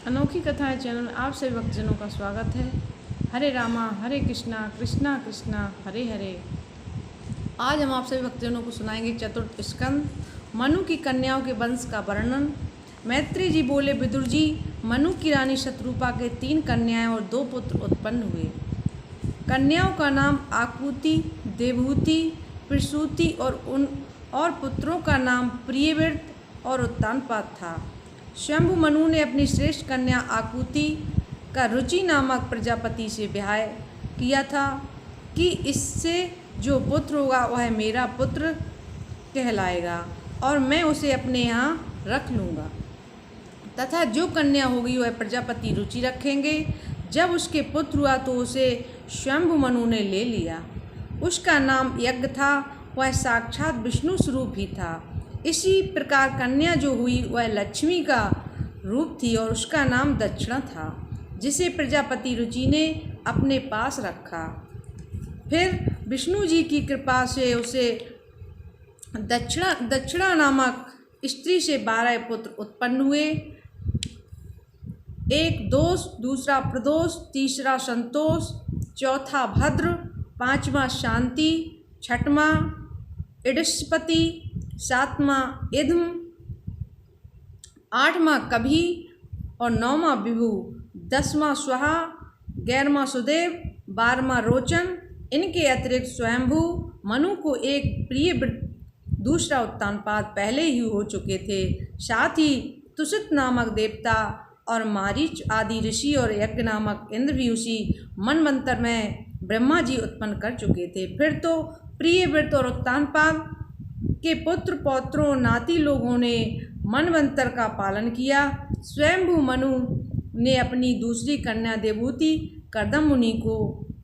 अनोखी कथाएं चैनल में आप सभी भक्तजनों का स्वागत है। हरे रामा हरे कृष्णा कृष्णा कृष्णा हरे हरे। आज हम आप सभी भक्तजनों को सुनाएंगे चतुर्थ स्कंद मनु की कन्याओं के वंश का वर्णन। मैत्री जी बोले, विदुर जी, मनु की रानी शत्रुपा के 3 कन्याएं और 2 पुत्र उत्पन्न हुए। कन्याओं का नाम आकुति, देवहूति, प्रसूति और पुत्रों का नाम प्रियव्रत और उत्तानपाद था। शंभु मनु ने अपनी श्रेष्ठ कन्या आकुति का रुचि नामक प्रजापति से ब्याह किया था कि इससे जो पुत्र होगा वह मेरा पुत्र कहलाएगा और मैं उसे अपने यहाँ रख लूँगा, तथा जो कन्या होगी वह प्रजापति रुचि रखेंगे। जब उसके पुत्र हुआ तो उसे शंभु मनु ने ले लिया। उसका नाम यज्ञ था, वह साक्षात विष्णु स्वरूप ही था। इसी प्रकार कन्या जो हुई वह लक्ष्मी का रूप थी और उसका नाम दक्षिणा था, जिसे प्रजापति रुचि ने अपने पास रखा। फिर विष्णु जी की कृपा से उसे दक्षिणा नामक स्त्री से 12 पुत्र उत्पन्न हुए। एक दोष, दूसरा प्रदोष, तीसरा संतोष, चौथा भद्र, 5वां शांति, 6वां इडस्पति, 7वां इध्म, 8वां कभी और 9वां विभु, 10वां स्वाहा, 11वां सुदेव, 12वां रोचन। इनके अतिरिक्त स्वयंभू मनु को एक प्रिय दूसरा उत्तानपाद पहले ही हो चुके थे। साथ ही तुषित नामक देवता और मारीच आदि ऋषि और यज्ञ नामक इंद्र भी उसी मनवंतर में ब्रह्मा जी उत्पन्न कर चुके थे। फिर तो प्रियव्रत और उत्तानपाद के पुत्र पौत्रों नाती लोगों ने मनवंतर का पालन किया। स्वयंभू मनु ने अपनी दूसरी कन्या देवहूति कर्दम मुनि को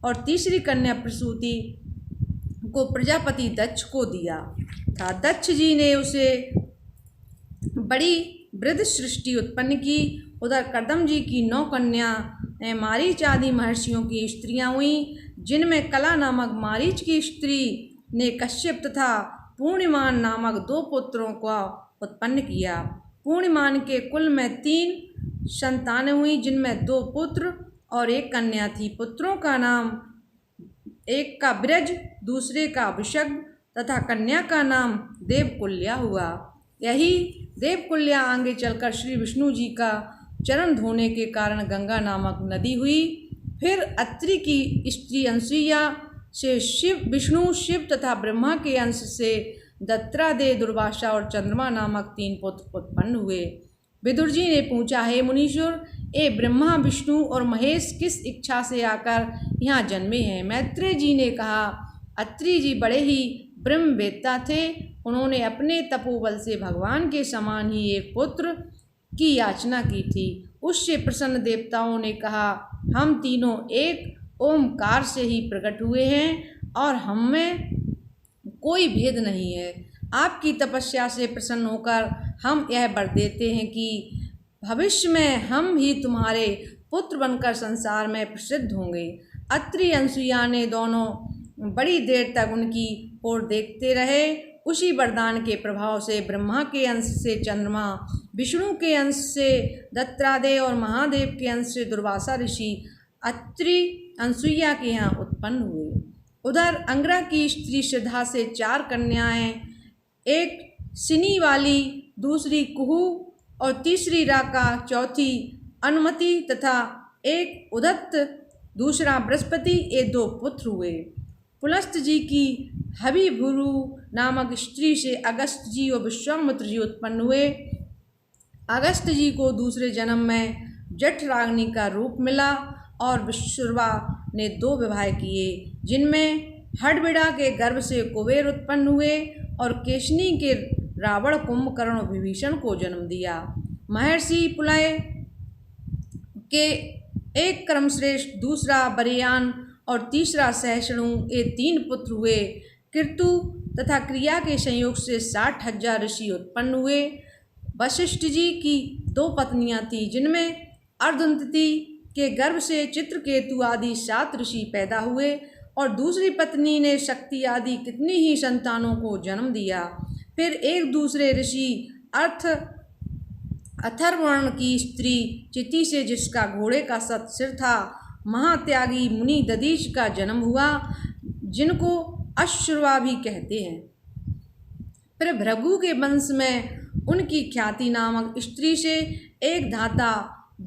और तीसरी कन्या प्रसूति को प्रजापति दक्ष को दिया था। दक्ष जी ने उसे बड़ी वृद्ध सृष्टि उत्पन्न की। उधर कर्दम जी की 9 कन्या मारीच आदि महर्षियों की स्त्रियां हुईं, जिनमें कला नामक मारीच की स्त्री ने कश्यप तथा पूर्णिमान नामक 2 पुत्रों को उत्पन्न किया। पूर्णिमान के कुल में 3 संतानें हुई, जिनमें 2 पुत्र और 1 कन्या थी। पुत्रों का नाम एक का ब्रज, दूसरे का विशग तथा कन्या का नाम देवकुल्या हुआ। यही देवकुल्या आगे चलकर श्री विष्णु जी का चरण धोने के कारण गंगा नामक नदी हुई। फिर अत्रि की स्त्री अनसुईया से विष्णु शिव तथा ब्रह्मा के अंश से दत्तात्रेय, दुर्वासा और चंद्रमा नामक 3 पुत्र उत्पन्न हुए। विदुर जी ने पूछा, हे मुनीश्वर, ये ब्रह्मा, विष्णु और महेश किस इच्छा से आकर यहाँ जन्मे हैं? मैत्रेय जी ने कहा, अत्रि जी बड़े ही ब्रह्मवेत्ता थे। उन्होंने अपने तपोबल से भगवान के समान ही एक पुत्र की याचना की थी। उससे प्रसन्न देवताओं ने कहा, हम तीनों एक ओमकार से ही प्रकट हुए हैं और हमें कोई भेद नहीं है। आपकी तपस्या से प्रसन्न होकर हम यह वर देते हैं कि भविष्य में हम ही तुम्हारे पुत्र बनकर संसार में प्रसिद्ध होंगे। अत्रि अनसुईया ने दोनों बड़ी देर तक उनकी ओर देखते रहे। उसी वरदान के प्रभाव से ब्रह्मा के अंश से चंद्रमा, विष्णु के अंश से दत्तात्रेय और महादेव के अंश से दुर्वासा ऋषि अत्रि अनसुईया के यहाँ उत्पन्न हुए। उधर अंगरा की स्त्री श्रद्धा से 4 कन्याएं, एक सिनी वाली, दूसरी कुहू और तीसरी राका, चौथी अनुमति तथा एक उदत्त, दूसरा बृहस्पति, ये 2 पुत्र हुए। पुलस्त जी की हविभुरु नामक स्त्री से अगस्त जी और विश्वामित्र जी उत्पन्न हुए। अगस्त जी को दूसरे जन्म में जठराग्नि का रूप मिला और विश्ववा ने 2 विवाह किए, जिनमें हड़बिड़ा के गर्भ से कुबेर उत्पन्न हुए और केशनी के रावण, कुंभकर्ण और विभीषण को जन्म दिया। महर्षि पुलय के एक क्रमश्रेष्ठ, दूसरा बरियान और तीसरा सहस्रणु, ये 3 पुत्र हुए। कृतु तथा क्रिया के संयोग से 60,000 ऋषि उत्पन्न हुए। वशिष्ठ जी की 2 पत्नियां थीं, जिनमें अर्धुंधति के गर्भ से चित्रकेतु आदि 7 ऋषि पैदा हुए और दूसरी पत्नी ने शक्ति आदि कितनी ही संतानों को जन्म दिया। फिर एक दूसरे ऋषि अथर्वर्ण की स्त्री चिति से जिसका घोड़े का सत सिर था, महात्यागी मुनि दधीच का जन्म हुआ, जिनको अश्रुवा भी कहते हैं। फिर भृगु के वंश में उनकी ख्याति नामक स्त्री से एक धाता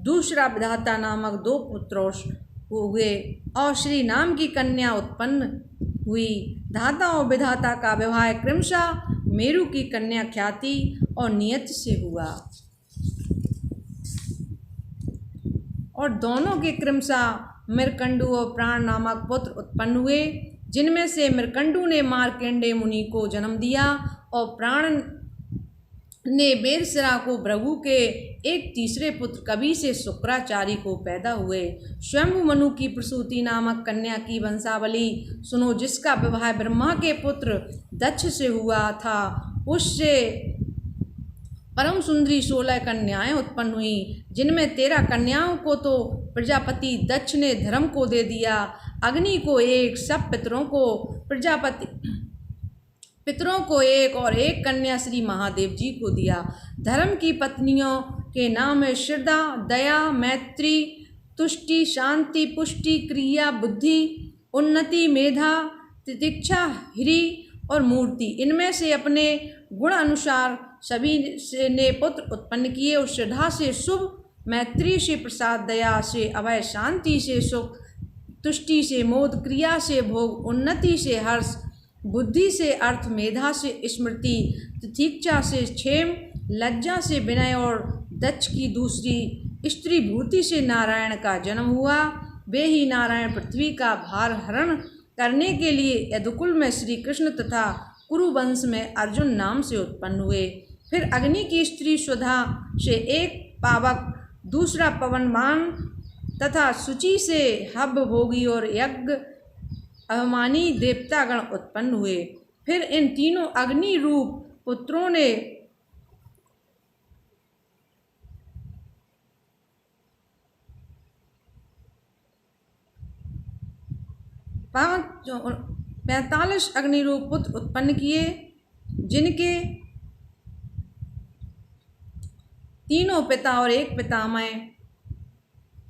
दूसरा विधाता नामक दो पुत्र हुए और श्री नाम की कन्या उत्पन्न हुई। धाता और विधाता का विवाह क्रमशः मेरु की कन्या ख्याति और नियत से हुआ और दोनों के क्रमशः मृकंडु और प्राण नामक पुत्र उत्पन्न हुए, जिनमें से मृकंडु ने मार्कंडेय मुनि को जन्म दिया और प्राण ने वेदशिरा को भृगु के एक तीसरे पुत्र कवि से शुक्राचार्य को पैदा हुए। स्वयंभु मनु की प्रसूति नामक कन्या की वंशावली सुनो, जिसका विवाह ब्रह्मा के पुत्र दक्ष से हुआ था। उससे परम सुंदरी 16 कन्याएं उत्पन्न हुई, जिनमें 13 कन्याओं को तो प्रजापति दक्ष ने धर्म को दे दिया, अग्नि को एक, सब पितरों को एक और एक कन्या श्री महादेव जी को दिया। धर्म की पत्नियों के नाम है श्रद्धा, दया, मैत्री, तुष्टि, शांति, पुष्टि, क्रिया, बुद्धि, उन्नति, मेधा, तितिक्षा, ह्री और मूर्ति। इनमें से अपने गुण अनुसार सभी से ने पुत्र उत्पन्न किए। उस श्रद्धा से शुभ, मैत्री से प्रसाद, दया से अभय, शांति से सुख, तुष्टि से मोद, क्रिया से भोग, उन्नति से हर्ष, बुद्धि से अर्थ, मेधा से स्मृति, तितिक्षा से क्षेम, लज्जा से विनय और दक्ष की दूसरी स्त्री भूति से नारायण का जन्म हुआ। वे ही नारायण पृथ्वी का भार हरण करने के लिए यदुकुल में श्री कृष्ण तथा कुरुवंश में अर्जुन नाम से उत्पन्न हुए। फिर अग्नि की स्त्री स्वधा से एक पावक, दूसरा पवनमान तथा शुचि से हव्य भोगी और यज्ञ अभिमानी देवतागण उत्पन्न हुए। फिर इन तीनों अग्नि रूप पुत्रों ने 45 अग्निरूप पुत्र उत्पन्न किए, जिनके तीनों पिता और एक पितामह।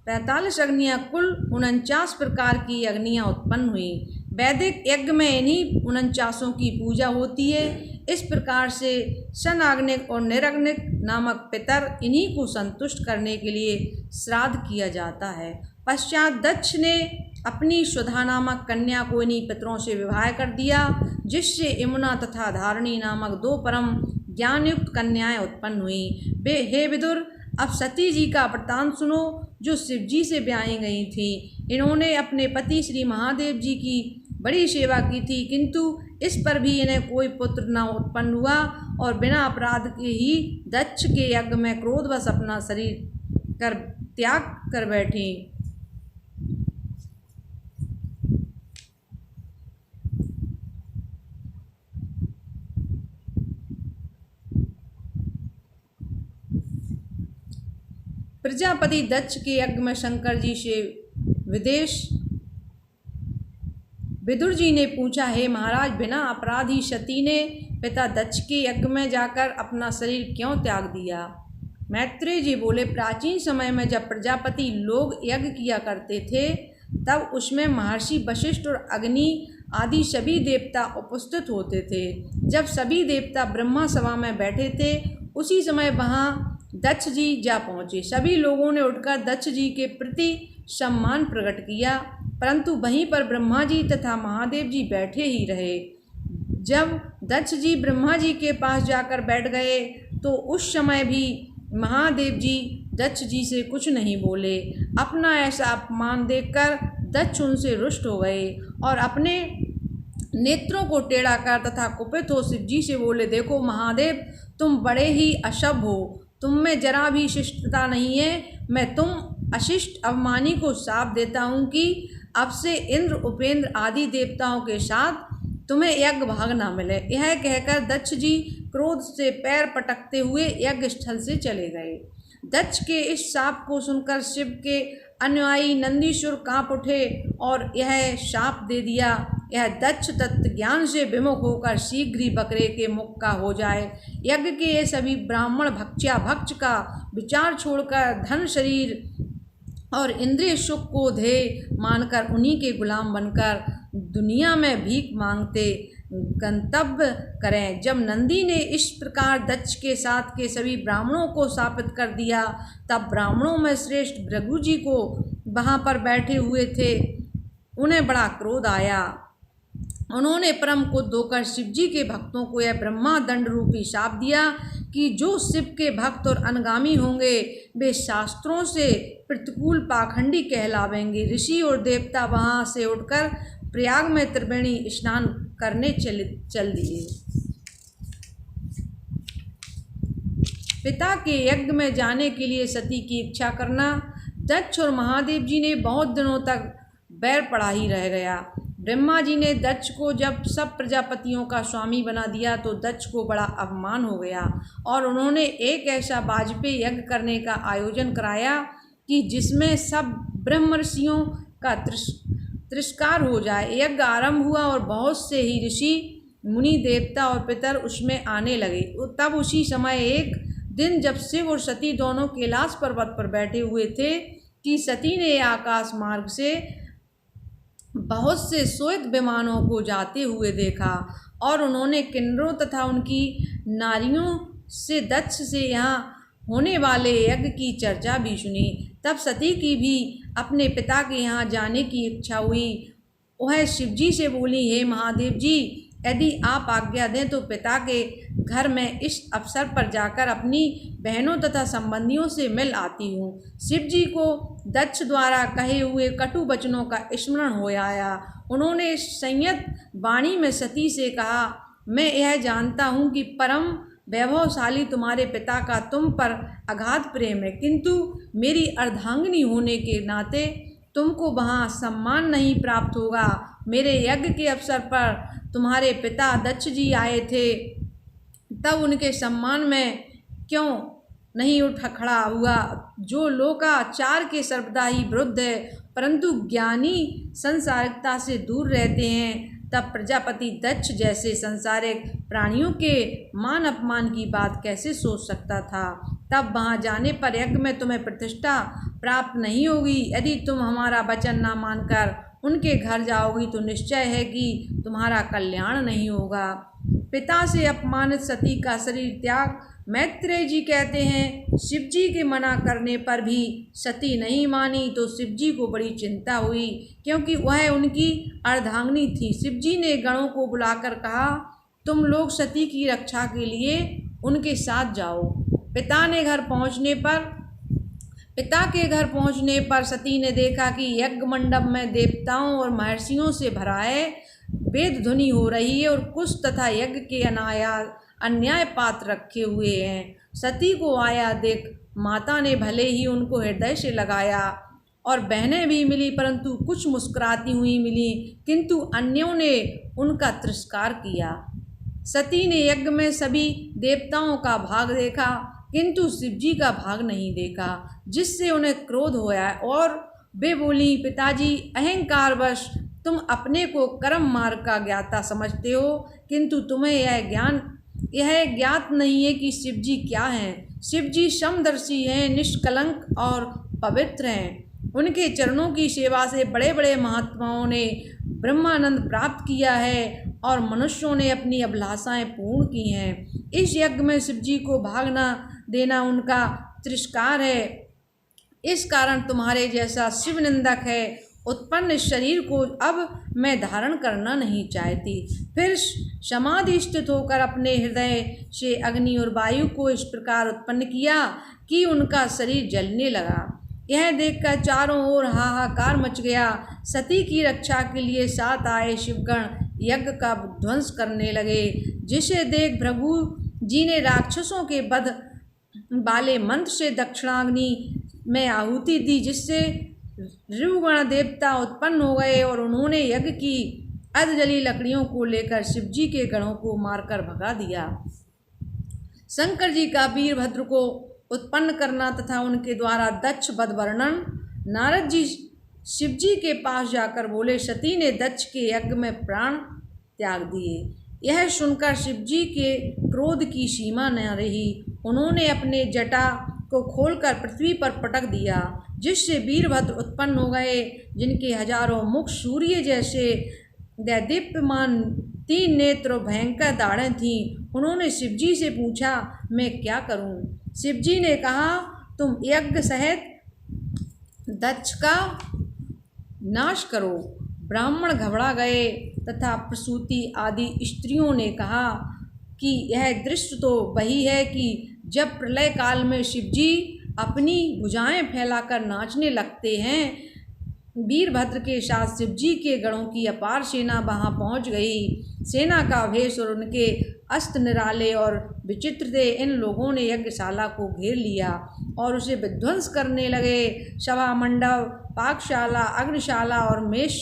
45 अग्नियाँ कुल 49 प्रकार की अग्नियाँ उत्पन्न हुई। वैदिक यज्ञ में इन्हीं 49 की पूजा होती है। इस प्रकार से सनाग्निक और निरग्निक नामक पितर इन्हीं को संतुष्ट करने के लिए श्राद्ध किया जाता है। पश्चात दक्ष ने अपनी स्वधा नामक कन्या को इन्हीं पितरों से विवाह कर दिया, जिससे यमुना तथा धारणी नामक 2 परम ज्ञानयुक्त कन्याएं उत्पन्न हुई। वे हे विदुर, अब सती जी का वृत्तांत सुनो, जो शिव जी से ब्याही गई थी। इन्होंने अपने पति श्री महादेव जी की बड़ी सेवा की थी, किंतु इस पर भी इन्हें कोई पुत्र न उत्पन्न हुआ और बिना अपराध के ही दक्ष के यज्ञ में क्रोधवश अपना शरीर कर त्याग कर बैठी। प्रजापति दक्ष के यज्ञ में शंकर जी से विदुर जी ने पूछा, हे महाराज, बिना अपराधी सती ने पिता दक्ष के यज्ञ में जाकर अपना शरीर क्यों त्याग दिया? मैत्रेय जी बोले, प्राचीन समय में जब प्रजापति लोग यज्ञ किया करते थे, तब उसमें महर्षि वशिष्ठ और अग्नि आदि सभी देवता उपस्थित होते थे। जब सभी देवता ब्रह्मा सभा में बैठे थे, उसी समय वहाँ दक्ष जी जा पहुँचे। सभी लोगों ने उठकर दक्ष जी के प्रति सम्मान प्रकट किया, परंतु वहीं पर ब्रह्मा जी तथा महादेव जी बैठे ही रहे। जब दक्ष जी ब्रह्मा जी के पास जाकर बैठ गए, तो उस समय भी महादेव जी दक्ष जी से कुछ नहीं बोले। अपना ऐसा अपमान देखकर दक्ष उनसे रुष्ट हो गए और अपने नेत्रों को टेढ़ा कर तथा कुपित हो शिव जी से बोले, देखो महादेव, तुम बड़े ही अशुभ हो, तुम में जरा भी शिष्टता नहीं है। मैं तुम अशिष्ट अवमानी को शाप देता हूँ कि अब से इंद्र, उपेंद्र आदि देवताओं के साथ तुम्हें यज्ञ भाग ना मिले। यह कहकर दक्ष जी क्रोध से पैर पटकते हुए यज्ञ स्थल से चले गए। दक्ष के इस शाप को सुनकर शिव के अनुयायी नंदीश्वर कांप उठे और यह शाप दे दिया। यह दक्ष तत्व ज्ञान से विमुख होकर शीघ्र ही बकरे के मुख का हो जाए। यज्ञ के ये सभी ब्राह्मण भक्ष का विचार छोड़कर धन, शरीर और इंद्रिय सुख को ध्येय मानकर उन्हीं के गुलाम बनकर दुनिया में भीख मांगते गंतव्य करें। जब नंदी ने इस प्रकार दक्ष के साथ के सभी ब्राह्मणों को शापित कर दिया, तब ब्राह्मणों में श्रेष्ठ भृगु जी को वहाँ पर बैठे हुए थे, उन्हें बड़ा क्रोध आया। उन्होंने परम क्रुद्ध होकर शिव जी के भक्तों को यह ब्रह्मा दंड रूपी शाप दिया कि जो शिव के भक्त और अनुगामी होंगे वे शास्त्रों से प्रतिकूल पाखंडी कहलावेंगे। ऋषि और देवता वहाँ से उठकर प्रयाग में त्रिवेणी स्नान करने चल दिए। पिता के यज्ञ में जाने के लिए सती की इच्छा करना। दक्ष और महादेव जी ने बहुत दिनों तक बैर पड़ा ही रह गया। ब्रह्मा जी ने दक्ष को जब सब प्रजापतियों का स्वामी बना दिया तो दक्ष को बड़ा अपमान हो गया और उन्होंने एक ऐसा वाजपेयी यज्ञ करने का आयोजन कराया कि जिसमें सब ब्रह्म ऋषियों का तिरस्कार हो जाए। यज्ञ आरंभ हुआ और बहुत से ही ऋषि, मुनि, देवता और पितर उसमें आने लगे। तब उसी समय एक दिन जब शिव और सती दोनों कैलाश पर्वत पर बैठे हुए थे कि सती ने आकाश मार्ग से बहुत से श्वेत विमानों को जाते हुए देखा और उन्होंने किन्नरों तथा उनकी नारियों से दक्ष से यहाँ होने वाले यज्ञ की चर्चा भी सुनी। तब सती की भी अपने पिता के यहाँ जाने की इच्छा हुई। वह शिव जी से बोली, हे महादेव जी, यदि आप आज्ञा दें तो पिता के घर में इस अवसर पर जाकर अपनी बहनों तथा संबंधियों से मिल आती हूँ। शिव जी को दक्ष द्वारा कहे हुए कटु वचनों का स्मरण हो आया। उन्होंने संयत वाणी में सती से कहा, मैं यह जानता हूँ कि परम वैभवशाली तुम्हारे पिता का तुम पर अगाध प्रेम है, किंतु मेरी अर्धांगिनी होने के नाते तुमको वहाँ सम्मान नहीं प्राप्त होगा। मेरे यज्ञ के अवसर पर तुम्हारे पिता दक्ष जी आए थे, तब उनके सम्मान में क्यों नहीं उठ खड़ा हुआ, जो लोकाचार के सर्वदा ही विरुद्ध है, परंतु ज्ञानी संसारिकता से दूर रहते हैं। तब प्रजापति दक्ष जैसे संसारिक प्राणियों के मान अपमान की बात कैसे सोच सकता था। तब वहाँ जाने पर यज्ञ में तुम्हें प्रतिष्ठा प्राप्त नहीं होगी। यदि तुम हमारा वचन न मानकर उनके घर जाओगी तो निश्चय है कि तुम्हारा कल्याण नहीं होगा। पिता से अपमानित सती का शरीर त्याग। मैत्रेय जी कहते हैं, शिव जी के मना करने पर भी सती नहीं मानी तो शिव जी को बड़ी चिंता हुई, क्योंकि वह उनकी अर्धांगिनी थी। शिव जी ने गणों को बुलाकर कहा, तुम लोग सती की रक्षा के लिए उनके साथ जाओ। पिता के घर पहुंचने पर सती ने देखा कि यज्ञ मंडप में देवताओं और महर्षियों से भरा है, वेद ध्वनि हो रही है और कुश तथा यज्ञ के अन्याय पात्र रखे हुए हैं। सती को आया देख माता ने भले ही उनको हृदय से लगाया और बहनें भी मिली, परंतु कुछ मुस्कुराती हुई मिली, किंतु अन्यों ने उनका तिरस्कार किया। सती ने यज्ञ में सभी देवताओं का भाग देखा, किंतु शिव जी का भाग नहीं देखा, जिससे उन्हें क्रोध होया और वे बोली, पिताजी, अहंकारवश तुम अपने को कर्म मार्ग का ज्ञाता समझते हो, किंतु तुम्हें यह ज्ञात नहीं है कि शिव जी क्या हैं। शिव जी समदर्शी हैं, निष्कलंक और पवित्र हैं। उनके चरणों की सेवा से बड़े बड़े महात्माओं ने ब्रह्मानंद प्राप्त किया है और मनुष्यों ने अपनी अभिलाषाएं पूर्ण की हैं। इस यज्ञ में शिव जी को भाग न देना उनका तिरस्कार है। इस कारण तुम्हारे जैसा शिव निंदक है उत्पन्न इस शरीर को अब मैं धारण करना नहीं चाहती। फिर समाधि स्थित होकर अपने हृदय से अग्नि और वायु को इस प्रकार उत्पन्न किया कि उनका शरीर जलने लगा। यह देखकर चारों ओर हाहाकार मच गया। सती की रक्षा के लिए साथ आए शिवगण यज्ञ का ध्वंस करने लगे, जिसे देख भृगु जी ने राक्षसों के वध वाले मंत्र से दक्षिणाग्नि में आहुति दी, जिससे ऋगण देवता उत्पन्न हो गए और उन्होंने यज्ञ की अधजली लकड़ियों को लेकर शिव जी के गणों को मारकर भगा दिया। शंकर जी का वीरभद्र को उत्पन्न करना तथा उनके द्वारा दक्ष वध वर्णन नारद जी शिवजी के पास जाकर बोले, सती ने दक्ष के यज्ञ में प्राण त्याग दिए। यह सुनकर शिवजी के क्रोध की सीमा न रही। उन्होंने अपने जटा को खोलकर पृथ्वी पर पटक दिया, जिससे वीरभद्र उत्पन्न हो गए, जिनके हजारों मुख सूर्य जैसे दीप्यमान 3 नेत्र और भयंकर दाढ़ें थीं। उन्होंने शिवजी से पूछा, मैं क्या करूं? शिवजी ने कहा, तुम यज्ञ सहित दक्ष का नाश करो। ब्राह्मण घबरा गए तथा प्रसूति आदि स्त्रियों ने कहा कि यह दृश्य तो वही है कि जब प्रलय काल में शिवजी अपनी भुजाएं फैलाकर नाचने लगते हैं। वीरभद्र के साथ शिवजी के गणों की अपार सेना वहां पहुंच गई। सेना का भेष और उनके अस्त्र निराले और विचित्र थे। इन लोगों ने यज्ञशाला को घेर लिया और उसे विध्वंस करने लगे। सभा मंडप, पाकशाला, अग्निशाला और मेष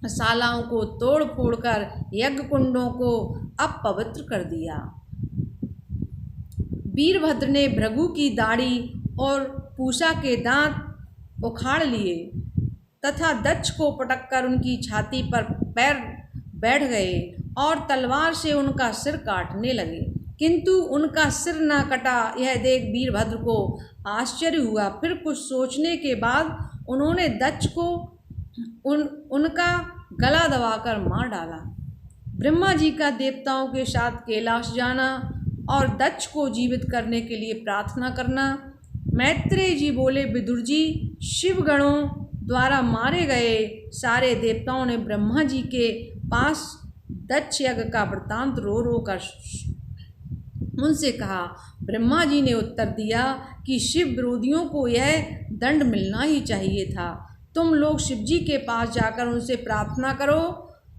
शालाओं को तोड़ फोड़ कर यज्ञ कुंडों को अपवित्र कर दिया। वीरभद्र ने भृगु की दाढ़ी और पूषा के दांत उखाड़ लिए तथा दक्ष को पटककर उनकी छाती पर पैर बैठ गए और तलवार से उनका सिर काटने लगे, किंतु उनका सिर न कटा। यह देख वीरभद्र को आश्चर्य हुआ। फिर कुछ सोचने के बाद उन्होंने दक्ष को उनका गला दबाकर मार डाला। ब्रह्मा जी का देवताओं के साथ कैलाश जाना और दक्ष को जीवित करने के लिए प्रार्थना करना। मैत्रेय जी बोले, विदुर जी, शिवगणों द्वारा मारे गए सारे देवताओं ने ब्रह्मा जी के पास दक्ष यज्ञ का वृत्तांत रो रो कर उनसे कहा। ब्रह्मा जी ने उत्तर दिया कि शिव विरोधियों को यह दंड मिलना ही चाहिए था। तुम लोग शिवजी के पास जाकर उनसे प्रार्थना करो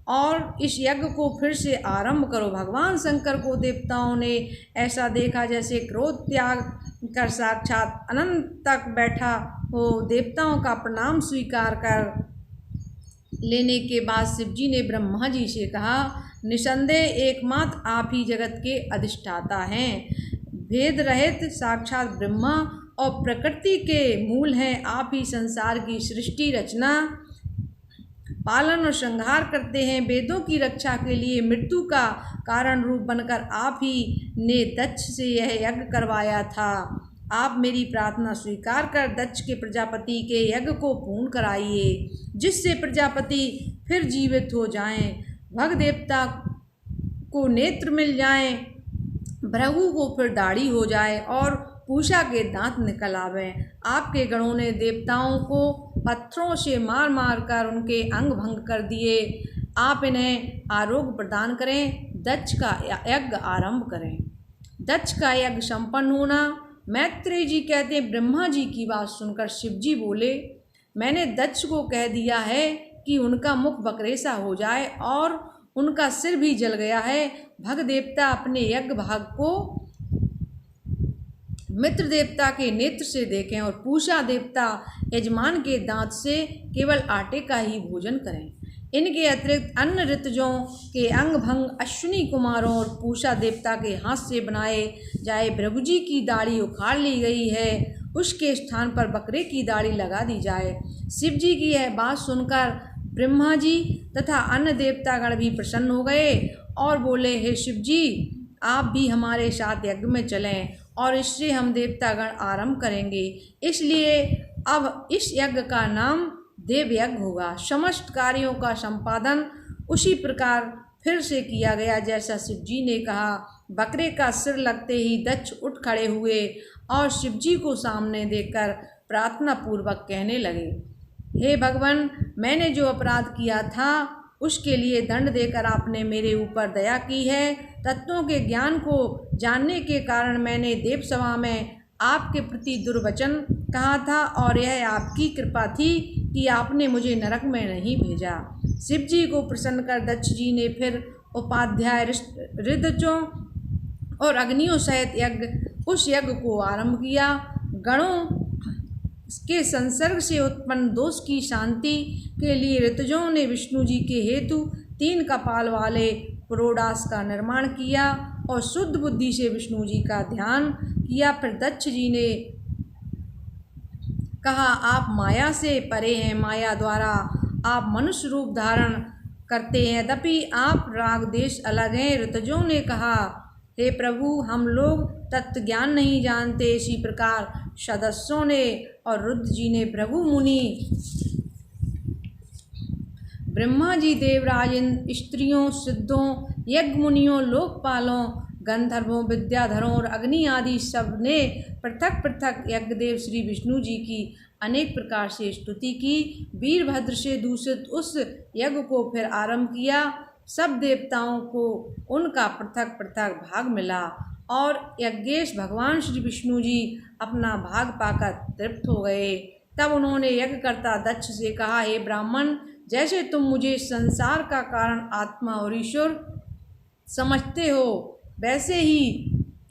और इस यज्ञ को फिर से आरंभ करो। भगवान शंकर को देवताओं ने ऐसा देखा जैसे क्रोध त्याग कर साक्षात अनंत तक बैठा हो। देवताओं का प्रणाम स्वीकार कर लेने के बाद शिवजी ने ब्रह्मा जी से कहा, निसंदेह एकमात्र आप ही जगत के अधिष्ठाता हैं। भेद रहित साक्षात ब्रह्मा और प्रकृति के मूल हैं। आप ही संसार की सृष्टि, रचना, पालन और संहार करते हैं। वेदों की रक्षा के लिए मृत्यु का कारण रूप बनकर आप ही ने दक्ष से यह यज्ञ करवाया था। आप मेरी प्रार्थना स्वीकार कर दक्ष के प्रजापति के यज्ञ को पूर्ण कराइए, जिससे प्रजापति फिर जीवित हो जाएं, भग देवता को नेत्र मिल जाएं, भृगु को फिर दाढ़ी हो जाए और पूषा के दांत निकल आवें। आपके गणों ने देवताओं को पत्थरों से मार मार कर उनके अंग भंग कर दिए। आप इन्हें आरोग्य प्रदान करें, दक्ष का यज्ञ आरंभ करें। दक्ष का यज्ञ संपन्न होना। मैत्रेय जी कहते हैं, ब्रह्मा जी की बात सुनकर शिवजी बोले, मैंने दक्ष को कह दिया है कि उनका मुख बकरेसा हो जाए और उनका सिर भी जल गया है। भग देवता अपने यज्ञ भाग को मित्र देवता के नेत्र से देखें और पूषा देवता यजमान के दांत से केवल आटे का ही भोजन करें। इनके अतिरिक्त अन्य ऋतुजों के अंग भंग अश्विनी कुमारों और पूषा देवता के हाथ से बनाए जाए। भृगु जी की दाढ़ी उखाड़ ली गई है, उसके स्थान पर बकरे की दाढ़ी लगा दी जाए। शिव जी की यह बात सुनकर ब्रह्मा जी तथा अन्य देवतागण भी प्रसन्न हो गए और बोले, हे शिव जी, आप भी हमारे साथ यज्ञ में चलें और इससे हम देवतागण आरंभ करेंगे। इसलिए अब इस यज्ञ का नाम देव यज्ञ होगा। समस्त कार्यों का संपादन उसी प्रकार फिर से किया गया जैसा शिवजी ने कहा। बकरे का सिर लगते ही दक्ष उठ खड़े हुए और शिवजी को सामने देखकर प्रार्थना पूर्वक कहने लगे, हे भगवान, मैंने जो अपराध किया था उसके लिए दंड देकर आपने मेरे ऊपर दया की है। तत्वों के ज्ञान को जानने के कारण मैंने देव सभा में आपके प्रति दुर्वचन कहा था और यह आपकी कृपा थी कि आपने मुझे नरक में नहीं भेजा। शिव जी को प्रसन्न कर दक्ष जी ने फिर उपाध्याय ऋतुजों और अग्नियों सहित उस यज्ञ को आरंभ किया। गणों के संसर्ग से उत्पन्न दोष की शांति के लिए ऋतुजों ने विष्णु जी के हेतु 3 कपाल वाले पुरोडास का निर्माण किया और शुद्ध बुद्धि से विष्णु जी का ध्यान किया। फिर दक्ष जी ने कहा, आप माया से परे हैं, माया द्वारा आप मनुष्य रूप धारण करते हैं, यद्यपि आप राग देश अलग हैं। ऋतजों ने कहा, हे प्रभु, हम लोग तत्व ज्ञान नहीं जानते। इसी प्रकार सदस्यों ने और रुद्र जी ने भृगु मुनि, ब्रह्मा जी, देवराज, स्त्रियों, सिद्धों, यज्ञ मुनियों, लोकपालों, गंधर्वों, विद्याधरों और अग्नि आदि सब ने पृथक पृथक यज्ञदेव श्री विष्णु जी की अनेक प्रकार से स्तुति की। वीरभद्र से दूषित उस यज्ञ को फिर आरंभ किया। सब देवताओं को उनका पृथक पृथक भाग मिला और यज्ञेश भगवान श्री विष्णु जी अपना भाग पाकर तृप्त हो गए। तब उन्होंने यज्ञकर्ता दक्ष से कहा, हे ब्राह्मण, जैसे तुम मुझे संसार का कारण, आत्मा और ईश्वर समझते हो, वैसे ही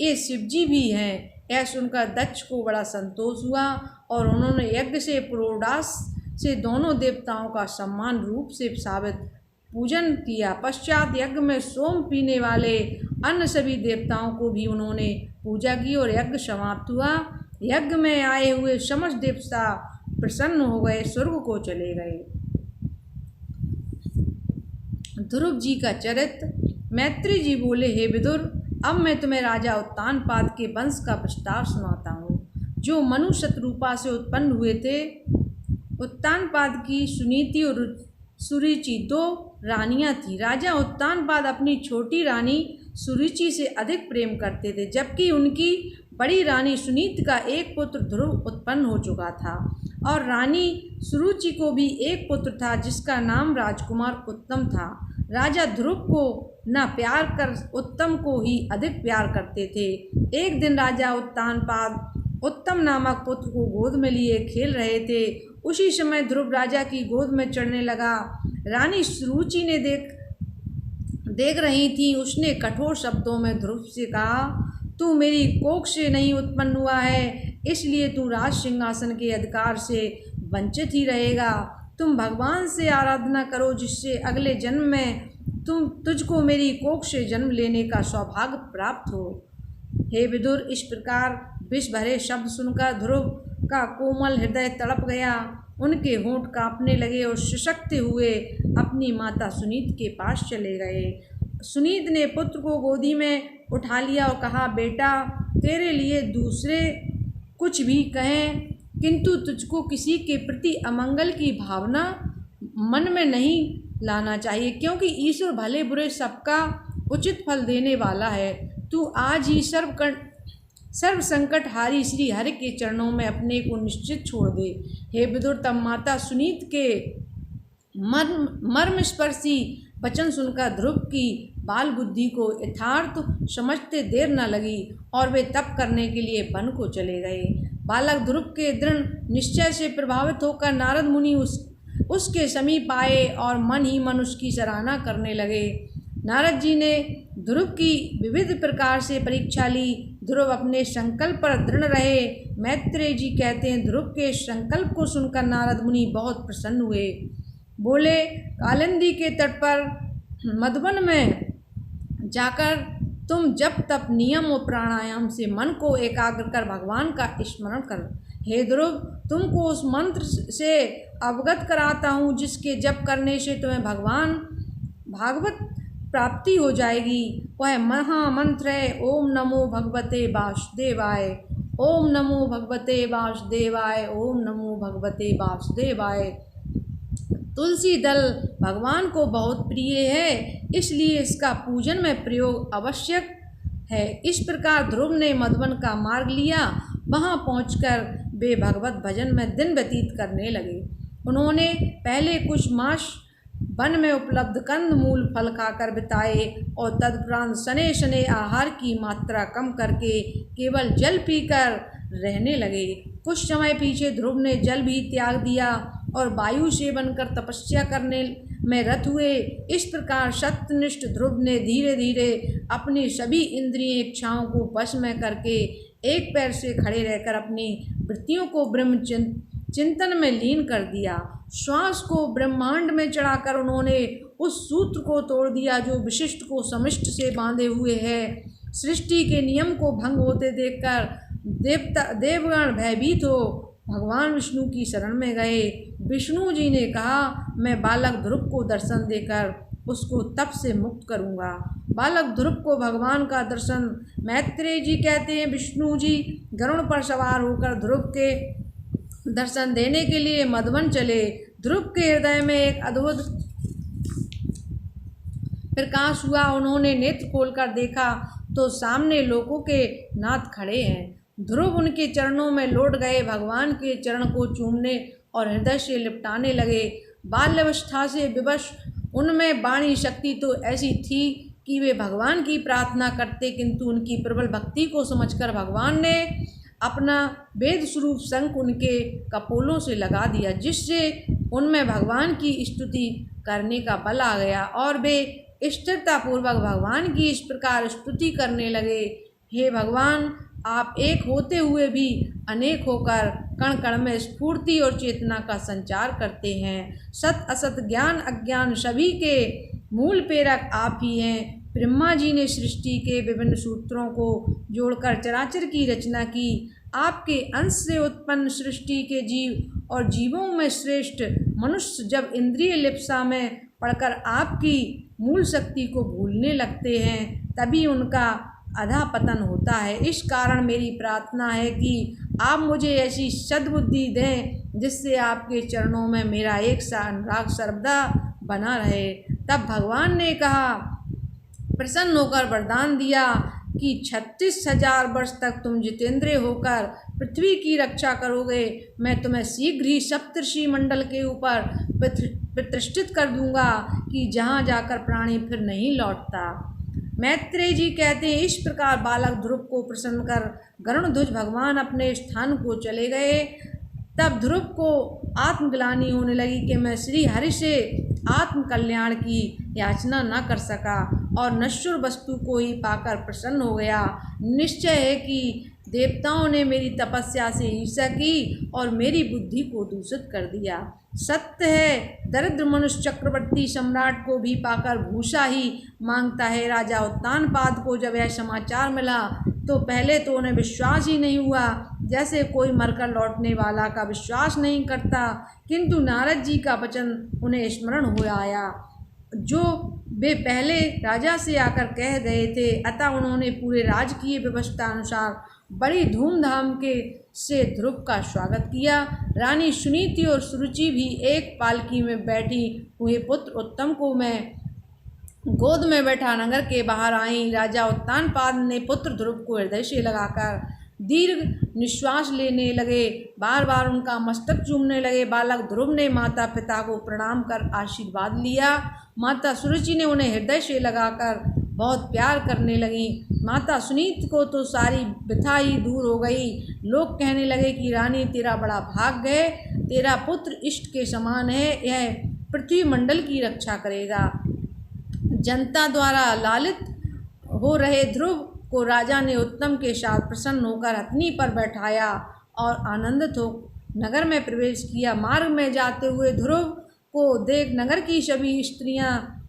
ये शिवजी भी हैं। यह सुनकर दक्ष को बड़ा संतोष हुआ और उन्होंने यज्ञ से पुरोडास से दोनों देवताओं का सम्मान रूप से साबित पूजन किया। पश्चात यज्ञ में सोम पीने वाले अन्य सभी देवताओं को भी उन्होंने पूजा की और यज्ञ समाप्त हुआ। यज्ञ में आए हुए समस्त देवता प्रसन्न हो गए, स्वर्ग को चले गए। ध्रुव जी का चरित्र। मैत्री जी बोले, हे विदुर, अब मैं तुम्हें राजा उत्तानपाद के वंश का प्रस्ताव सुनाता हूँ, जो मनु शतरूपा से उत्पन्न हुए थे। उत्तानपाद की सुनीति और सुरुचि दो रानियां थीं। राजा उत्तानपाद अपनी छोटी रानी सुरुचि से अधिक प्रेम करते थे, जबकि उनकी बड़ी रानी सुनीति का एक पुत्र ध्रुव उत्पन्न हो चुका था और रानी सुरुचि को भी एक पुत्र था, जिसका नाम राजकुमार उत्तम था। राजा ध्रुव को न प्यार कर उत्तम को ही अधिक प्यार करते थे। एक दिन राजा उत्तानपाद उत्तम नामक पुत्र को गोद में लिए खेल रहे थे। उसी समय ध्रुव राजा की गोद में चढ़ने लगा। रानी सुरुचि ने देख रही थी। उसने कठोर शब्दों में ध्रुव से कहा, तू मेरी कोख से नहीं उत्पन्न हुआ है, इसलिए तू राज सिंहासन के अधिकार से वंचित ही रहेगा। तुम भगवान से आराधना करो, जिससे अगले जन्म में तुझको मेरी कोख से जन्म लेने का सौभाग्य प्राप्त हो। हे विदुर, इस प्रकार विष भरे शब्द सुनकर ध्रुव का कोमल हृदय तड़प गया। उनके होंठ कांपने लगे और सशक्त हुए अपनी माता सुनीत के पास चले गए। सुनीत ने पुत्र को गोदी में उठा लिया और कहा, बेटा, तेरे लिए दूसरे कुछ भी कहें, किंतु तुझको किसी के प्रति अमंगल की भावना मन में नहीं लाना चाहिए, क्योंकि ईश्वर भले बुरे सबका उचित फल देने वाला है। तू आज ही सर्व संकट हारी श्री हरि के चरणों में अपने को निश्चित छोड़ दे। हे विदुर, तब माता सुनीत के मर्म स्पर्शी वचन सुनकर ध्रुव की बाल बुद्धि को यथार्थ समझते देर न लगी और वे तप करने के लिए वन को चले गए। बालक ध्रुव के दृढ़ निश्चय से प्रभावित होकर नारद मुनि उसके समीप आए और मन ही मन उसकी सराहना करने लगे। नारद जी ने ध्रुव की विविध प्रकार से परीक्षा ली। ध्रुव अपने संकल्प पर दृढ़ रहे। मैत्रेय जी कहते हैं, ध्रुव के संकल्प को सुनकर नारद मुनि बहुत प्रसन्न हुए। बोले, कालिंदी के तट पर मधुवन में जाकर तुम जप तप नियम और प्राणायाम से मन को एकाग्र कर भगवान का स्मरण कर। हे ध्रुव, तुमको उस मंत्र से अवगत कराता हूँ, जिसके जप करने से तुम्हें भागवत प्राप्ति हो जाएगी। वह महामंत्र है, ओम नमो भगवते वासुदेवाय, ओम नमो भगवते वासुदेवाय, ओम नमो भगवते वासुदेवाय। तुलसी दल भगवान को बहुत प्रिय है, इसलिए इसका पूजन में प्रयोग आवश्यक है। इस प्रकार ध्रुव ने मधुवन का मार्ग लिया। वहां पहुंचकर वे भगवत भजन में दिन व्यतीत करने लगे। उन्होंने पहले कुछ मास वन में उपलब्ध कंद मूल फल खाकर बिताए और तदुपरांत शनै शनै आहार की मात्रा कम करके केवल जल पीकर रहने लगे। कुछ समय पीछे ध्रुव ने जल भी त्याग दिया और वायु सेवन कर तपस्या करने में रत हुए। इस प्रकार सत्यनिष्ठ ध्रुव ने धीरे धीरे अपनी सभी इंद्रिय इच्छाओं को वश में करके एक पैर से खड़े रहकर अपनी वृत्तियों को ब्रह्म चिंतन में लीन कर दिया। श्वास को ब्रह्मांड में चढ़ाकर उन्होंने उस सूत्र को तोड़ दिया जो विशिष्ट को समिष्ट से बांधे हुए है। सृष्टि के नियम को भंग होते देखकर देवगण भयभीत भगवान विष्णु की शरण में गए। विष्णु जी ने कहा, मैं बालक ध्रुव को दर्शन देकर उसको तप से मुक्त करूंगा। बालक ध्रुव को भगवान का दर्शन, मैत्रेय जी कहते हैं, विष्णु जी गरुड़ पर सवार होकर ध्रुव के दर्शन देने के लिए मधुवन चले। ध्रुव के हृदय में एक अद्भुत प्रकाश हुआ। उन्होंने नेत्र खोलकर देखा तो सामने लोगों के नाथ खड़े हैं। ध्रुव उनके चरणों में लौट गए, भगवान के चरण को चूमने और हृदय से लिपटाने लगे। बाल्यावस्था से विवश उनमें वाणी शक्ति तो ऐसी थी कि वे भगवान की प्रार्थना करते, किंतु उनकी प्रबल भक्ति को समझकर भगवान ने अपना वेद स्वरूप शंख उनके कपोलों से लगा दिया, जिससे उनमें भगवान की स्तुति करने का बल आ गया और वे स्थिरतापूर्वक भगवान की इस प्रकार स्तुति करने लगे। हे भगवान, आप एक होते हुए भी अनेक होकर कण कण में स्फूर्ति और चेतना का संचार करते हैं। सत असत ज्ञान अज्ञान सभी के मूल प्रेरक आप ही हैं। ब्रह्मा जी ने सृष्टि के विभिन्न सूत्रों को जोड़कर चराचर की रचना की। आपके अंश से उत्पन्न सृष्टि के जीव और जीवों में श्रेष्ठ मनुष्य जब इंद्रिय लिप्सा में पड़कर आपकी मूल शक्ति को भूलने लगते हैं, तभी उनका अधःपतन होता है। इस कारण मेरी प्रार्थना है कि आप मुझे ऐसी सद्बुद्धि दें जिससे आपके चरणों में मेरा एक सा अनुराग सर्वदा बना रहे। तब भगवान ने कहा, प्रसन्न होकर वरदान दिया कि 36,000 वर्ष तक तुम जितेंद्रिय होकर पृथ्वी की रक्षा करोगे। मैं तुम्हें शीघ्र ही सप्तर्षि मंडल के ऊपर प्रतिष्ठित कर दूंगा कि जहाँ जाकर प्राणी फिर नहीं लौटता। मैत्रेय जी कहते हैं, इस प्रकार बालक ध्रुव को प्रसन्न कर गरुड़ध्वज भगवान अपने स्थान को चले गए। तब ध्रुव को आत्मग्लानि होने लगी कि मैं श्री हरि से आत्म कल्याण की याचना न कर सका और नश्वर वस्तु को ही पाकर प्रसन्न हो गया। निश्चय है कि देवताओं ने मेरी तपस्या से ईर्ष्या की और मेरी बुद्धि को दूषित कर दिया। सत्य है, दरिद्र मनुष्य चक्रवर्ती सम्राट को भी पाकर भूषा ही मांगता है। राजा उत्तानपाद को जब यह समाचार मिला तो पहले तो उन्हें विश्वास ही नहीं हुआ, जैसे कोई मरकर लौटने वाला का विश्वास नहीं करता, किंतु नारद जी का वचन उन्हें स्मरण हो आया जो वे पहले राजा से आकर कह गए थे। अतः उन्होंने पूरे राजकीय व्यवस्था अनुसार बड़ी धूमधाम के से ध्रुव का स्वागत किया। रानी सुनीति और सुरुचि भी एक पालकी में बैठी हुए पुत्र उत्तम को मैं गोद में बैठा नगर के बाहर आई। राजा उत्तानपाद ने पुत्र ध्रुव को हृदय से लगाकर दीर्घ निश्वास लेने लगे, बार बार उनका मस्तक चूमने लगे। बालक ध्रुव ने माता पिता को प्रणाम कर आशीर्वाद लिया। माता सुरुचि ने उन्हें हृदय से लगाकर बहुत प्यार करने लगी। माता सुनीति को तो सारी व्यथा ही दूर हो गई। लोग कहने लगे कि रानी, तेरा बड़ा भाग्य है, तेरा पुत्र इष्ट के समान है, यह पृथ्वी मंडल की रक्षा करेगा। जनता द्वारा लालित हो रहे ध्रुव को राजा ने उत्तम के साथ प्रसन्न होकर हथनी पर बैठाया और आनंदित हो नगर में प्रवेश किया। मार्ग में जाते हुए ध्रुव को देख नगर की सभी स्त्रियां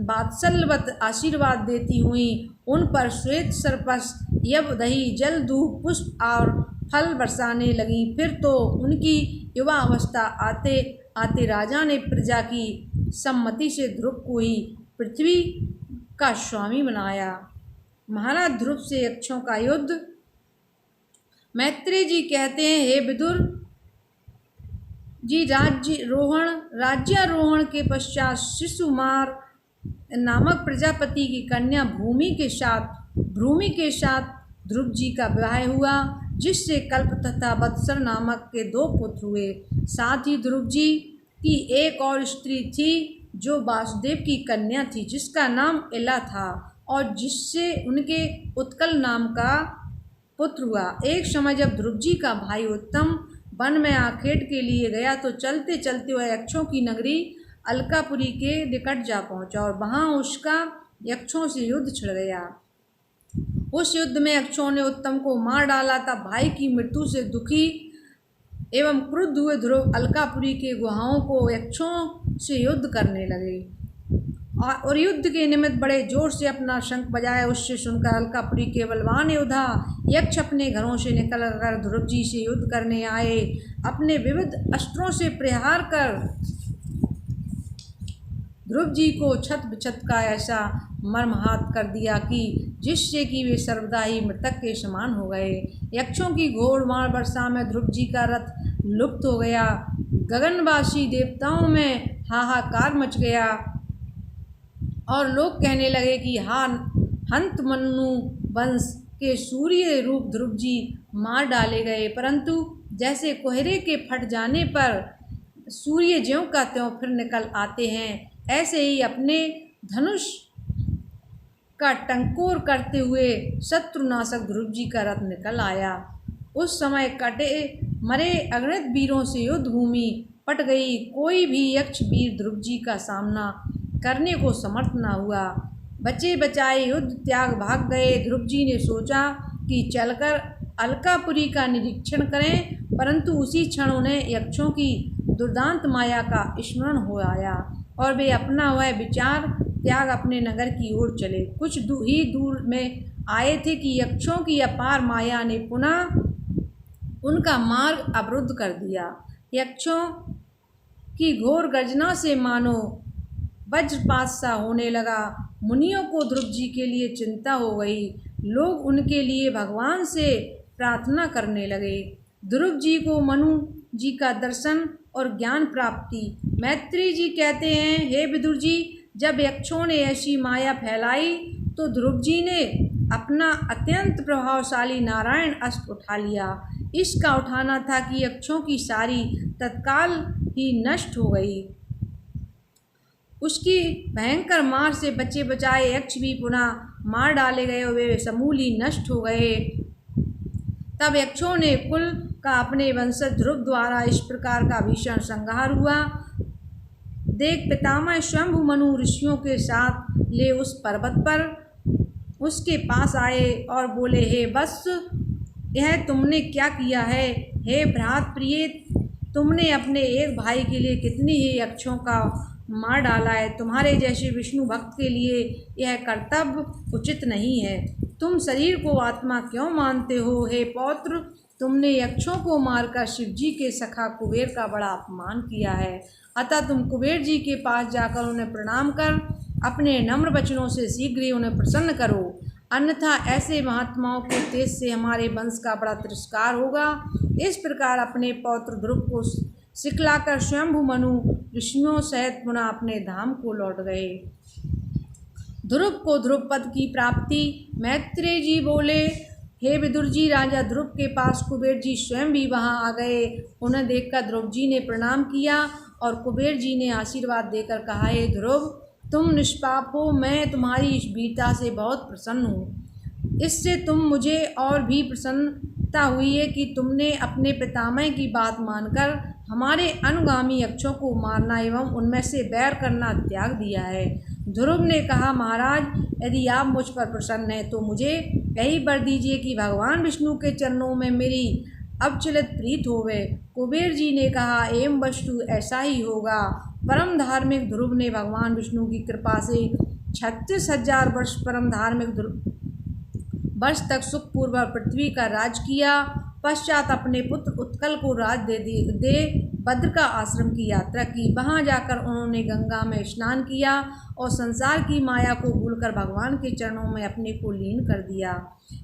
वात्सल्यवत आशीर्वाद देती हुई उन पर श्वेत सरपस यव दही जल दूध पुष्प और फल बरसाने लगी। फिर तो उनकी युवा अवस्था आते आते राजा ने प्रजा की सम्मति से ध्रुव को ही पृथ्वी का स्वामी बनाया। महाराज ध्रुव से यक्षों का युद्ध। मैत्रेय जी कहते हैं, हे विदुर जी, राज्यारोहण के पश्चात शिशुमार नामक प्रजापति की कन्या भूमि के साथ ध्रुव जी का विवाह हुआ, जिससे कल्प तथा वत्सर नामक के 2 पुत्र हुए। साथ ही ध्रुव जी की एक और स्त्री थी जो वासुदेव की कन्या थी, जिसका नाम इला था और जिससे उनके उत्कल नाम का पुत्र हुआ। एक समय जब ध्रुव जी का भाई उत्तम वन में आखेट के लिए गया तो चलते चलते वह यक्षों की नगरी अलकापुरी के निकट जा पहुंचा और वहां उसका यक्षों से युद्ध छिड़ गया। उस युद्ध में यक्षों ने उत्तम को मार डाला। तब भाई की मृत्यु से दुखी एवं क्रुद्ध हुए ध्रुव अलकापुरी के गुहाओं को यक्षों से युद्ध करने लगे। और युद्ध के निमित्त बड़े जोर से अपना शंख बजाया। उससे सुनकर अलकापुरी के बलवान योद्धा यक्ष अपने घरों से निकलकर ध्रुव जी से युद्ध करने आए। अपने विविध अस्त्रों से प्रहार कर ध्रुव जी को छत बिछत का ऐसा मर्माहत कर दिया कि जिससे कि वे सर्वदा ही मृतक के समान हो गए। यक्षों की घोर मार वर्षा में ध्रुव जी का रथ लुप्त हो गया। गगनवासी देवताओं में हाहाकार मच गया और लोग कहने लगे कि हंत मनु वंश के सूर्य रूप ध्रुव जी मार डाले गए। परंतु जैसे कोहरे के फट जाने पर सूर्य ज्यों का त्यों फिर निकल आते हैं, ऐसे ही अपने धनुष का टंकोर करते हुए शत्रुनाशक ध्रुव जी का रथ निकल आया। उस समय कटे मरे अगणित वीरों से युद्ध भूमि पट गई। कोई भी यक्ष वीर ध्रुव जी का सामना करने को समर्थ न हुआ। बचे बचाए युद्ध त्याग भाग गए। ध्रुव जी ने सोचा कि चलकर अलकापुरी का निरीक्षण करें, परंतु उसी क्षण उन्हें यक्षों की दुर्दांत माया का स्मरण हो आया और वे अपना वह विचार त्याग अपने नगर की ओर चले। कुछ ही दूर में आए थे कि यक्षों की अपार माया ने पुनः उनका मार्ग अवरुद्ध कर दिया। यक्षों की घोर गर्जना से मानो वज्रपात सा होने लगा। मुनियों को ध्रुव जी के लिए चिंता हो गई। लोग उनके लिए भगवान से प्रार्थना करने लगे। ध्रुव जी को मनु जी का दर्शन और ज्ञान प्राप्ति। मैत्री जी कहते हैं, हे विदुर जी, जब यक्षों ने ऐसी माया फैलाई तो ध्रुव जी ने अपना अत्यंत प्रभावशाली नारायण अस्त्र उठा लिया। इसका उठाना था कि यक्षों की सारी तत्काल ही नष्ट हो गई। उसकी भयंकर मार से बचे बचाए यक्ष भी पुनः मार डाले गए और वे समूल ही नष्ट हो गए। तब यक्षों ने कुल का अपने वंशज ध्रुव द्वारा इस प्रकार का भीषण संहार हुआ। देख पितामह स्वयंभु मनु ऋषियों के साथ ले उस पर्वत पर उसके पास आए और बोले, हे वत्स, यह तुमने क्या किया है? हे भ्रात प्रिय, तुमने अपने एक भाई के लिए कितनी ही यक्षों का मार डाला है। तुम्हारे जैसे विष्णु भक्त के लिए यह कर्तव्य उचित नहीं है। तुम शरीर को आत्मा क्यों मानते हो? हे पौत्र, तुमने यक्षों को मारकर शिवजी के सखा कुबेर का बड़ा अपमान किया है। अतः तुम कुबेर जी के पास जाकर उन्हें प्रणाम कर अपने नम्र वचनों से शीघ्र ही उन्हें प्रसन्न करो, अन्यथा ऐसे महात्माओं के तेज से हमारे वंश का बड़ा तिरस्कार होगा। इस प्रकार अपने पौत्र ध्रुव को सिखलाकर स्वयंभु मनु ऋषियों सहित पुनः अपने धाम को लौट गए। ध्रुव को ध्रुव पद की प्राप्ति। मैत्रेय जी बोले, हे विदुर जी, राजा ध्रुव के पास कुबेर जी स्वयं भी वहां आ गए। उन्हें देखकर ध्रुव जी ने प्रणाम किया और कुबेर जी ने आशीर्वाद देकर कहा, हे ध्रुव, तुम निष्पाप हो। मैं तुम्हारी इस वीरता से बहुत प्रसन्न हूँ। इससे तुम मुझे और भी प्रसन्नता हुई है कि तुमने अपने पितामह की बात मानकर हमारे अनुगामी यक्षों को मारना एवं उनमें से बैर करना त्याग दिया है। ध्रुव ने कहा, महाराज, यदि आप मुझ पर प्रसन्न हैं तो मुझे यही वर दीजिए कि भगवान विष्णु के चरणों में मेरी अविचलित प्रीत होवे। कुबेर जी ने कहा, एवं वस्तु ऐसा ही होगा। परम धार्मिक ध्रुव ने भगवान विष्णु की कृपा से 36,000 वर्ष परम धार्मिक वर्ष तक सुखपूर्वक पृथ्वी का राज किया। पश्चात अपने पुत्र उत्कल को राज दे भद्र का आश्रम की यात्रा की। वहां जाकर उन्होंने गंगा में स्नान किया और संसार की माया को भूलकर भगवान के चरणों में अपने को लीन कर दिया।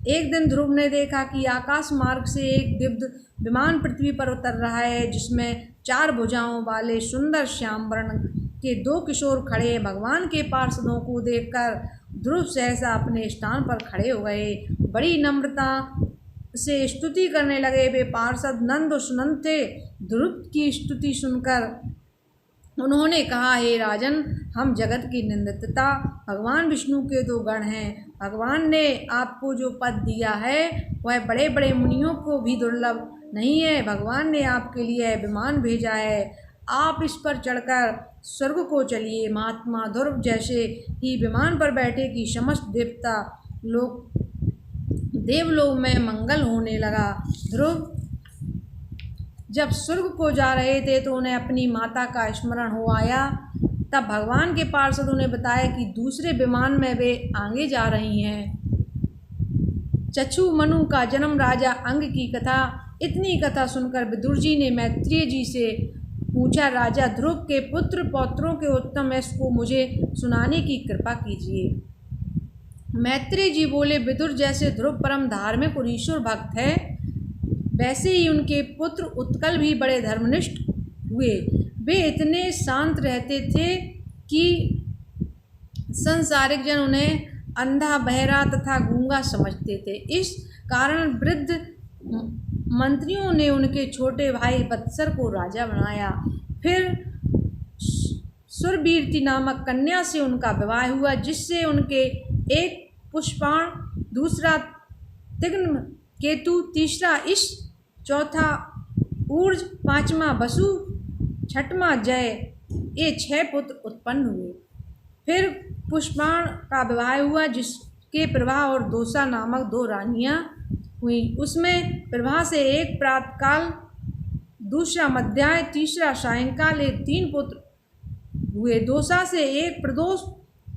एक दिन ध्रुव ने देखा कि आकाश मार्ग से एक दिव्य विमान पृथ्वी पर उतर रहा है, जिसमें 4 भुजाओं वाले सुंदर श्याम वर्ण के 2 किशोर खड़े। भगवान के पार्षदों को देखकर ध्रुव सहसा अपने स्थान पर खड़े हो गए। बड़ी नम्रता से स्तुति करने लगे। वे पार्षद नंद और सुनंद थे। ध्रुव की स्तुति सुनकर उन्होंने कहा, हे राजन, हम जगत की निंदितता भगवान विष्णु के 2 गण हैं। भगवान ने आपको जो पद दिया है वह बड़े बड़े मुनियों को भी दुर्लभ नहीं है। भगवान ने आपके लिए विमान भेजा है, आप इस पर चढ़कर स्वर्ग को चलिए। महात्मा ध्रुव जैसे ही विमान पर बैठे कि समस्त देवलोक में मंगल होने लगा। ध्रुव जब स्वर्ग को जा रहे थे तो उन्हें अपनी माता का स्मरण हो आया। तब भगवान के पार्षदों ने बताया कि दूसरे विमान में वे आगे जा रही हैं। चक्षु मनु का जन्म राजा अंग की कथा। इतनी कथा सुनकर विदुर जी ने मैत्रेय जी से पूछा, राजा ध्रुव के पुत्र पौत्रों के उत्तम यश को मुझे सुनाने की कृपा कीजिए। मैत्रेय जी बोले, विदुर जैसे ध्रुव परम धार्मिक और ईश्वर भक्त है, वैसे ही उनके पुत्र उत्कल भी बड़े धर्मनिष्ठ हुए। वे इतने शांत रहते थे कि संसारिक जन उन्हें अंधा, बहरा तथा गूंगा समझते थे। इस कारण वृद्ध मंत्रियों ने उनके छोटे भाई वत्सर को राजा बनाया। फिर सुरवीरती नामक कन्या से उनका विवाह हुआ, जिससे उनके एक पुष्पाण, दूसरा तिग्न केतु, तीसरा इश, चौथा ऊर्ज, पांचवा वसु, छठवां जय, ये 6 पुत्र उत्पन्न हुए। फिर पुष्पाण का विवाह हुआ, जिसके प्रभा और दोसा नामक 2 रानियां हुई। उसमें प्रभा से एक प्रातःकाल, दूसरा मध्याह्न, तीसरा सायंकाल, ये 3 पुत्र हुए। दोसा से एक प्रदोष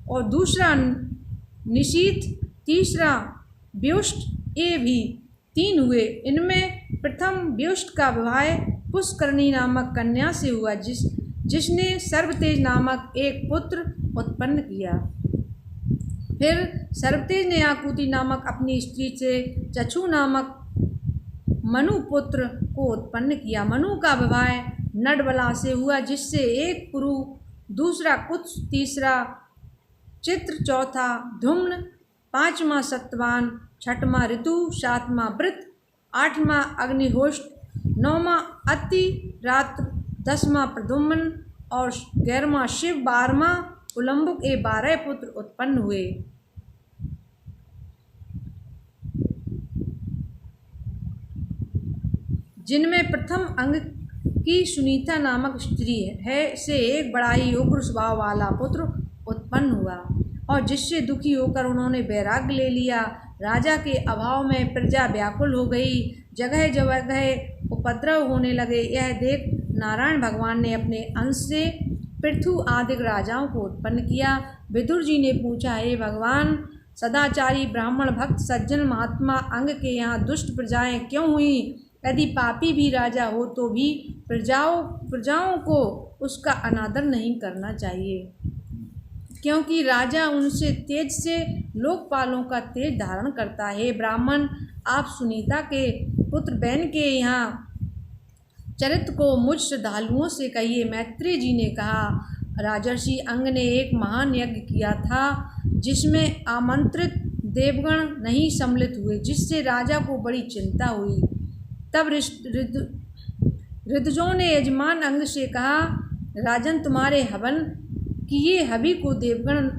और दूसरा निशीथ, तीसरा व्युष्ट, ये भी 3 हुए। इनमें प्रथम व्युष्ट का विवाह पुष्करणी नामक कन्या से हुआ, जिसने सर्वतेज नामक एक पुत्र उत्पन्न किया। फिर सर्वतेज ने आकुति नामक अपनी स्त्री से चक्षु नामक मनु पुत्र को उत्पन्न किया। मनु का विवाह नडबला से हुआ, जिससे एक पुरु, दूसरा कुत्स, तीसरा चित्र, चौथा धूम्न, पांचवा सत्यवान, छठवां ऋतु, सातवां वृत, आठवां अग्निहोष्ट, नौवां अति रात्र, 10वां प्रद्युम्न और 11वां शिव, 12वां उलंबुक, ये 12 पुत्र उत्पन्न हुए। जिनमें प्रथम अंग की सुनीता नामक स्त्री है से एक बड़ा ही उग्र स्वभाव वाला पुत्र उत्पन्न हुआ, और जिससे दुखी होकर उन्होंने वैराग्य ले लिया। राजा के अभाव में प्रजा व्याकुल हो गई, जगह जगह उपद्रव होने लगे। यह देख नारायण भगवान ने अपने अंश से पृथु आदि राजाओं को उत्पन्न किया। विदुर जी ने पूछा, हे भगवान, सदाचारी ब्राह्मण भक्त सज्जन महात्मा अंग के यहाँ दुष्ट प्रजाएं क्यों हुई? यदि पापी भी राजा हो तो भी प्रजाओं को उसका अनादर नहीं करना चाहिए, क्योंकि राजा उनसे तेज से लोकपालों का तेज धारण करता है। ब्राह्मण, आप सुनीता के पुत्र बहन के यहाँ चरित्र को मुझ श्रद्धालुओं से कहिए। मैत्रेय जी ने कहा, राजर्षि अंग ने एक महान यज्ञ किया था, जिसमें आमंत्रित देवगण नहीं सम्मिलित हुए, जिससे राजा को बड़ी चिंता हुई। तब ऋतुजों ने यजमान अंग से कहा, राजन, तुम्हारे हवन किए हवि को देवगण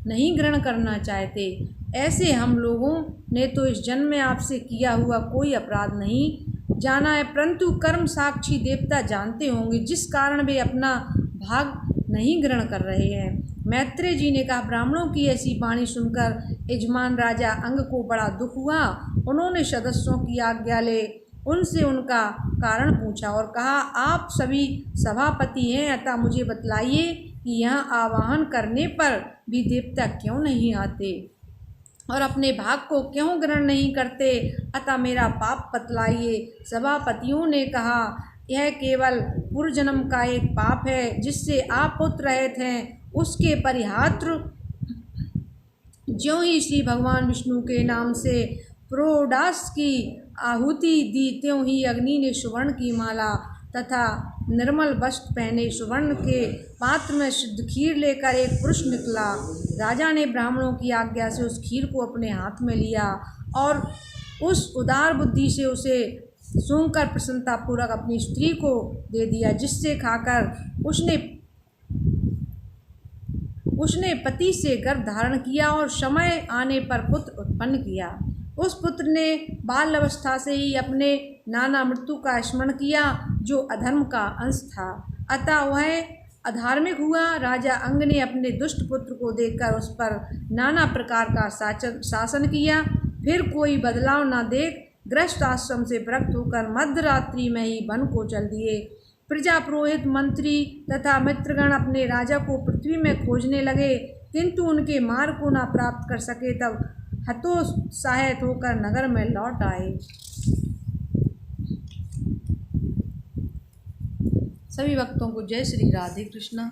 नहीं ग्रहण करना चाहते। ऐसे हम लोगों ने तो इस जन्म में आपसे किया हुआ कोई अपराध नहीं जाना है, परंतु कर्म साक्षी देवता जानते होंगे, जिस कारण वे अपना भाग नहीं ग्रहण कर रहे हैं। मैत्रेय जी ने कहा, ब्राह्मणों की ऐसी वाणी सुनकर यजमान राजा अंग को बड़ा दुख हुआ। उन्होंने सदस्यों की आज्ञा ले उनसे उनका कारण पूछा और कहा, आप सभी सभापति हैं, अतः मुझे बतलाइए कि यहाँ आवाहन करने पर भी देवता क्यों नहीं आते और अपने भाग को क्यों ग्रहण नहीं करते, अतः मेरा पाप बतलाइए। सभापतियों ने कहा, यह केवल पूर्व जन्म का एक पाप है, जिससे आप पुत्र रहित हैं। उसके परिहात्र ज्यों ही श्री भगवान विष्णु के नाम से प्रोडास की आहुति दी, त्यों ही अग्नि ने सुवर्ण की माला तथा निर्मल वस्त्र पहने सुवर्ण के पात्र में शुद्ध खीर लेकर एक पुरुष निकला। राजा ने ब्राह्मणों की आज्ञा से उस खीर को अपने हाथ में लिया और उस उदार बुद्धि से उसे सूंघकर प्रसन्नतापूर्वक अपनी स्त्री को दे दिया, जिससे खाकर उसने पति से गर्भ धारण किया और समय आने पर पुत्र उत्पन्न किया। उस पुत्र ने बाल अवस्था से ही अपने नाना मृत्यु का स्मरण किया, जो अधर्म का अंश था, अतः वह अधार्मिक हुआ। राजा अंग ने अपने दुष्ट पुत्र को देखकर उस पर नाना प्रकार का शासन किया। फिर कोई बदलाव न देख गृहस्थ आश्रम से विरक्त होकर मध्यरात्रि में ही वन को चल दिए। प्रजा, पुरोहित, मंत्री तथा मित्रगण अपने राजा को पृथ्वी में खोजने लगे, किंतु उनके मार्ग को न प्राप्त कर सके। तब हतोत्साहित होकर नगर में लौट आए। सभी भक्तों को जय श्री राधे कृष्णा।